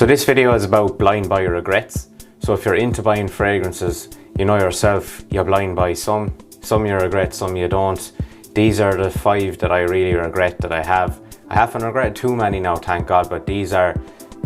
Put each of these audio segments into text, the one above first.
So this video is about blind buy regrets. So if you're into buying fragrances, you know yourself, you blind buy some you regret, some you don't. These are the 5 that I really regret that I have. I haven't regretted too many now, thank God, but these are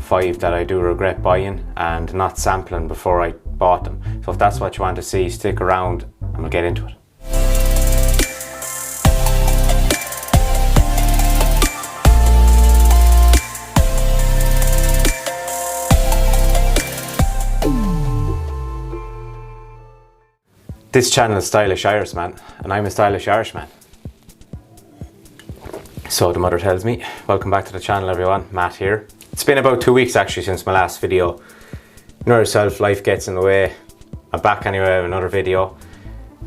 5 that I do regret buying and not sampling before I bought them. So if that's what you want to see, stick around and we'll get into it. This channel is Stylish Irishman, and I'm a stylish Irishman. So the mother tells me. Welcome back to the channel, everyone. Matt here. It's been about 2 weeks actually since my last video. You know yourself, life gets in the way. I'm back anyway with another video.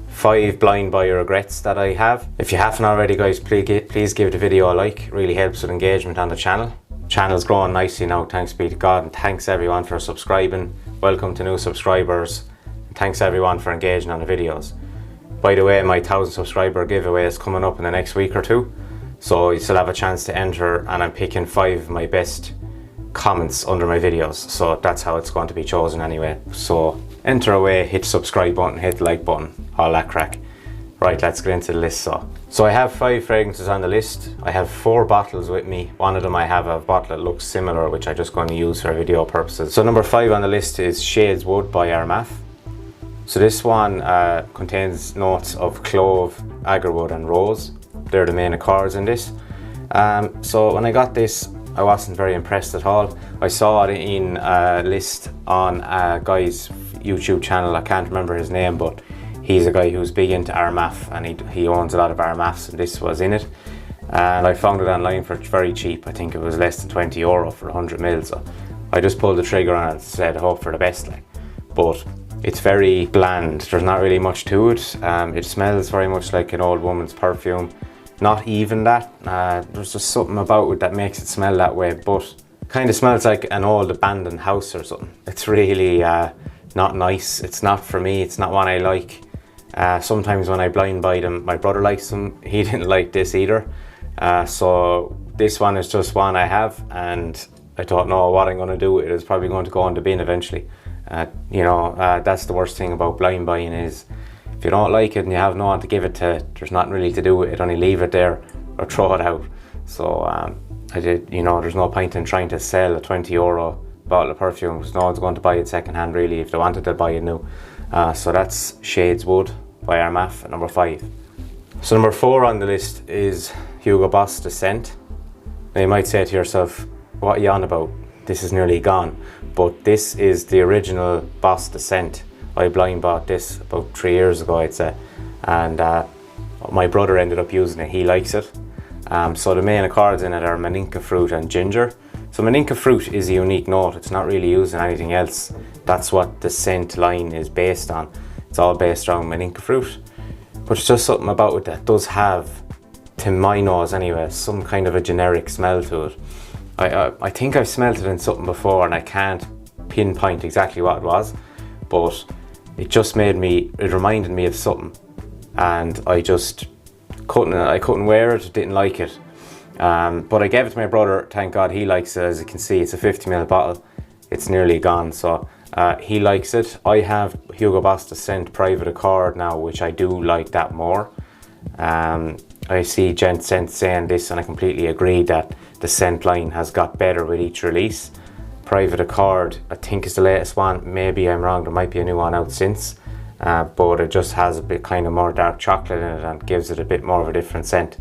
5 blind buy regrets that I have. If you haven't already, guys, please give the video a like. It really helps with engagement on the channel. Channel's growing nicely now, thanks be to God, and thanks everyone for subscribing. Welcome to new subscribers. Thanks everyone for engaging on the videos. By the way, my 1000 subscriber giveaway is coming up in the next week or two, so you still have a chance to enter, and I'm picking 5 of my best comments under my videos, so that's how it's going to be chosen anyway. So enter away, hit the subscribe button, hit the like button, all that crack. Right, let's get into the list. So I have 5 fragrances on the list. I have 4 bottles with me. One of them I have a bottle that looks similar, which I'm just going to use for video purposes. So number 5 on the list is Shades Wood by Armaf. So this one contains notes of clove, agarwood and rose. They're the main accords in this. So when I got this, I wasn't very impressed at all. I saw it in a list on a guy's YouTube channel. I can't remember his name, but he's a guy who's big into Armaf, and he owns a lot of Armafs, and this was in it. And I found it online for very cheap. I think it was less than 20 euro for 100 ml. So I just pulled the trigger on it and said, hope for the best. But it's very bland. There's not really much to it. It smells very much like an old woman's perfume. Not even that. There's just something about it that makes it smell that way, but kind of smells like an old abandoned house or something. It's really not nice. It's not for me. It's not one I like. Sometimes when I blind buy them, my brother likes them. He didn't like this either. So this one is just one I have, and I don't know what I'm going to do with it. It's probably going to go in the bin eventually. That's the worst thing about blind buying is if you don't like it and you have no one to give it to, there's nothing really to do with it, only leave it there or throw it out. So there's no point in trying to sell a 20 euro bottle of perfume because no one's going to buy it second hand really if they wanted to buy it new. So that's Shades Wood by Armaf at number 5. So number 4 on the list is Hugo Boss The Scent. Now you might say to yourself, what are you on about? This is nearly gone. But this is the original Boss The Scent. I blind bought this about 3 years ago, I'd say, and my brother ended up using it. He likes it. So the main accords in it are maninka fruit and ginger. So maninka fruit is a unique note. It's not really used in anything else. That's what the scent line is based on. It's all based around maninka fruit. But it's just something about it that does have, to my nose anyway, some kind of a generic smell to it. I think I've smelled it in something before and I can't pinpoint exactly what it was, but it reminded me of something, and I just couldn't wear it, didn't like it. But I gave it to my brother, thank God he likes it. As you can see, it's a 50 ml bottle. It's nearly gone, so he likes it. I have Hugo Boss The Scent Private Accord now, which I do like that more. I see Gent Scent saying this, and I completely agree that the scent line has got better with each release. Private Accord, I think, is the latest one. Maybe I'm wrong, there might be a new one out since. But it just has a bit kind of more dark chocolate in it and gives it a bit more of a different scent.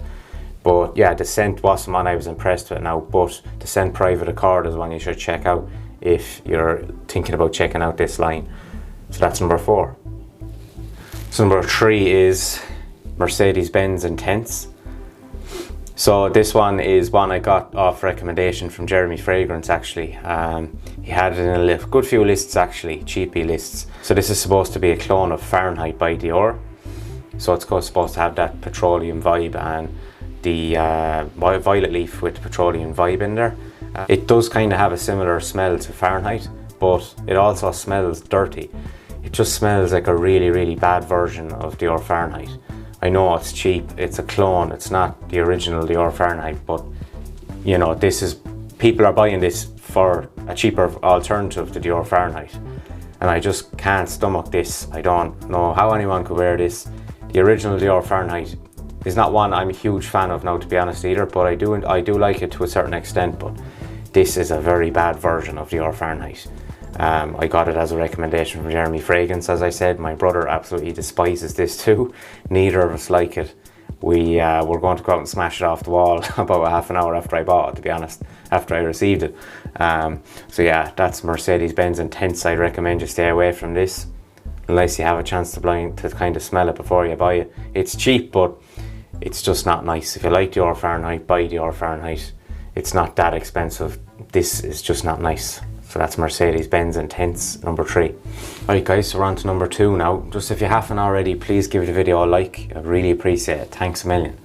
But yeah, the scent wasn't one I was impressed with now, but the Scent Private Accord is one you should check out if you're thinking about checking out this line. So that's number 4. So number 3 is MercedesBenz Intense. So this one is one I got off recommendation from Jeremy Fragrance actually. He had it in a good few lists actually, cheapy lists. So this is supposed to be a clone of Fahrenheit by Dior. So it's supposed to have that petroleum vibe and the violet leaf with the petroleum vibe in there. It does kind of have a similar smell to Fahrenheit, but it also smells dirty. It just smells like a really, really bad version of Dior Fahrenheit. I know it's cheap, it's a clone, it's not the original Dior Fahrenheit, but you know, people are buying this for a cheaper alternative to Dior Fahrenheit. And I just can't stomach this. I don't know how anyone could wear this. The original Dior Fahrenheit is not one I'm a huge fan of now, to be honest, either, but I do like it to a certain extent, but this is a very bad version of Dior Fahrenheit. I got it as a recommendation from Jeremy Fragrance, as I said. My brother absolutely despises this too. Neither of us like it. We're going to go out and smash it off the wall about a half an hour after I bought it, to be honest, after I received it. So yeah, that's Mercedes-Benz Intense. I'd recommend you stay away from this unless you have a chance to kind of smell it before you buy it. It's cheap, but it's just not nice. If you like Dior Fahrenheit, buy Dior Fahrenheit. It's not that expensive. This is just not nice. So that's Mercedes-Benz Intense, number 3. Right guys, so we're on to number 2 now. Just if you haven't already, please give the video a like. I really appreciate it. Thanks a million.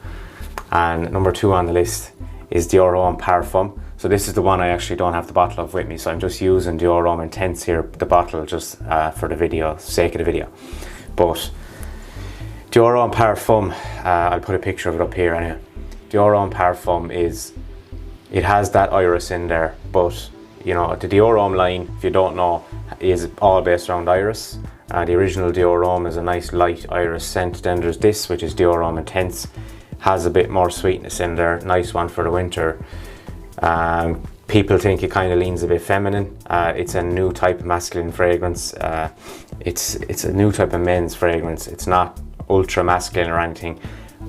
And number 2 on the list is Dior Homme Parfum. So this is the one I actually don't have the bottle of with me, so I'm just using Dior Homme Intense here, the bottle, just for the video, sake of the video. But Dior Homme Parfum, I'll put a picture of it up here anyway. Dior Homme Parfum it has that iris in there, but you know, the Dior Homme line, if you don't know, is all based around iris. The original Dior Homme is a nice light iris scent. Then there's this, which is Dior Homme Intense. Has a bit more sweetness in there. Nice one for the winter. People think it kind of leans a bit feminine. It's a new type of masculine fragrance. It's a new type of men's fragrance. It's not ultra masculine or anything.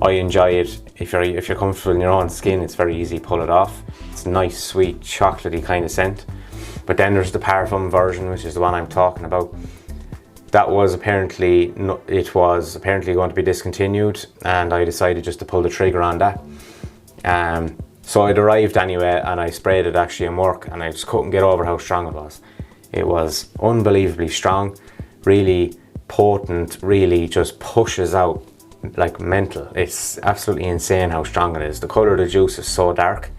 I enjoy it. If you're comfortable in your own skin, it's very easy to pull it off. It's a nice, sweet, chocolatey kind of scent. But then there's the parfum version, which is the one I'm talking about. That was apparently, going to be discontinued, and I decided just to pull the trigger on that. So it arrived anyway, and I sprayed it actually in work, and I just couldn't get over how strong it was. It was unbelievably strong, really potent, really just pushes out like mental. It's absolutely insane how strong it is. The color of the juice is so dark.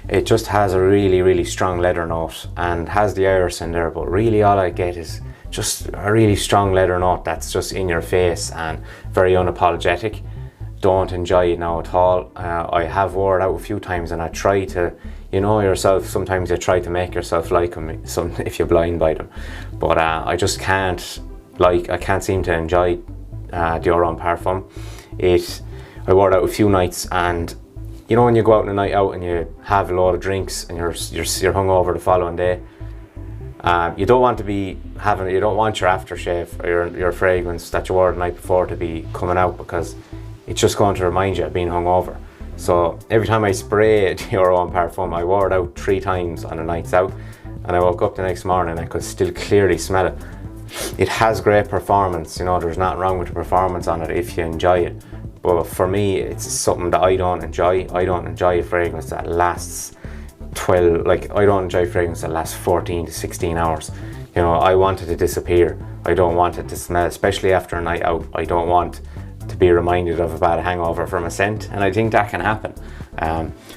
It just has a really, really strong leather note and has the iris in there, but really all I get is just a really strong leather note that's just in your face and very unapologetic. Don't enjoy it now at all. I have wore it out a few times, and I try to, you know yourself, sometimes you try to make yourself like them if you blind buy them, but I just can't seem to enjoy Dior Homme Parfum. I wore it out a few nights, and you know when you go out on a night out and you have a lot of drinks and you're hungover the following day, you don't want your aftershave or your fragrance that you wore the night before to be coming out, because it's just going to remind you of being hungover. So every time I spray Dior Homme Parfum, I wore it out 3 times on the nights out, and I woke up the next morning and I could still clearly smell it. It has great performance, you know, there's nothing wrong with the performance on it if you enjoy it. But for me, it's something that I don't enjoy. I don't enjoy a fragrance that lasts I don't enjoy fragrance that lasts 14 to 16 hours. You know, I want it to disappear. I don't want it to smell, especially after a night out. I don't want to be reminded of a bad hangover from a scent, and I think that can happen.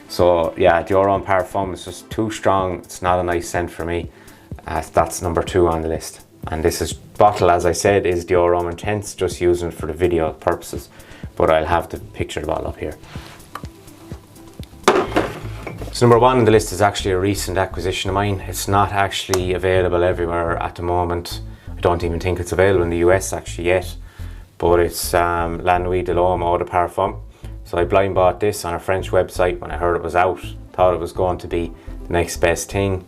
So yeah, Dior Homme Parfum is just too strong. It's not a nice scent for me. That's number 2 on the list. And this bottle, as I said, is Dior Homme Intense, just using it for the video purposes. But I'll have the picture of the bottle up here. So number 1 on the list is actually a recent acquisition of mine. It's not actually available everywhere at the moment. I don't even think it's available in the US actually yet. But it's La Nuit de La Mer Eau de Parfum. So I blind bought this on a French website when I heard it was out. Thought it was going to be the next best thing,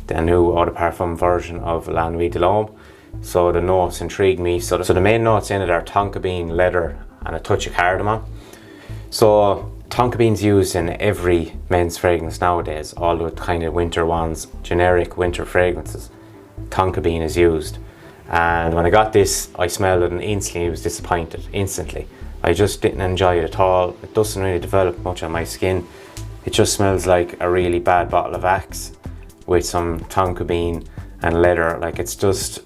the new Eau de Parfum version of La Nuit de La Mer. So the notes intrigued me. So the main notes in it are tonka bean, leather, and a touch of cardamom. So tonka bean's used in every men's fragrance nowadays, all the kind of winter ones, generic winter fragrances. Tonka bean is used. And when I got this, I smelled it and instantly was disappointed, instantly. I just didn't enjoy it at all. It doesn't really develop much on my skin. It just smells like a really bad bottle of Axe with some tonka bean and leather. Like, it's just,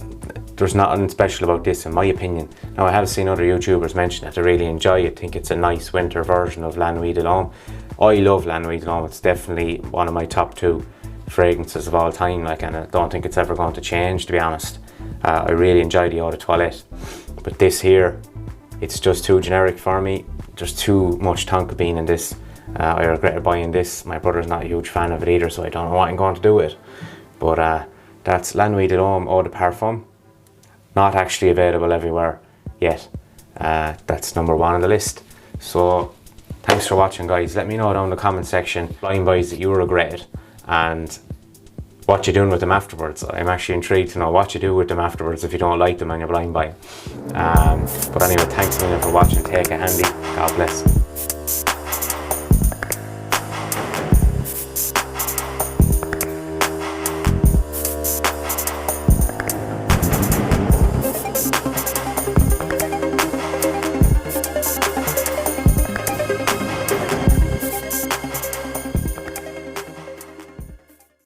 there's nothing special about this in my opinion. Now I have seen other YouTubers mention it, I really enjoy it, think it's a nice winter version of La Nuit de La Mer. I love La Nuit de La Mer, it's definitely one of my top 2 fragrances of all time, like, and I don't think it's ever going to change, to be honest. I really enjoy the Eau de Toilette, but this here, it's just too generic for me. There's too much tonka bean in this. I regretted buying this. My brother's not a huge fan of it either, so I don't know what I'm going to do with it. But that's La Nuit de La Mer Eau de Parfum. Not actually available everywhere yet. That's number 1 on the list. So thanks for watching, guys. Let me know down in the comment section blind buys that you regretted and what you're doing with them afterwards. I'm actually intrigued to know what you do with them afterwards if you don't like them and you're blind buying. But anyway, thanks a million for watching. Take it handy. God bless.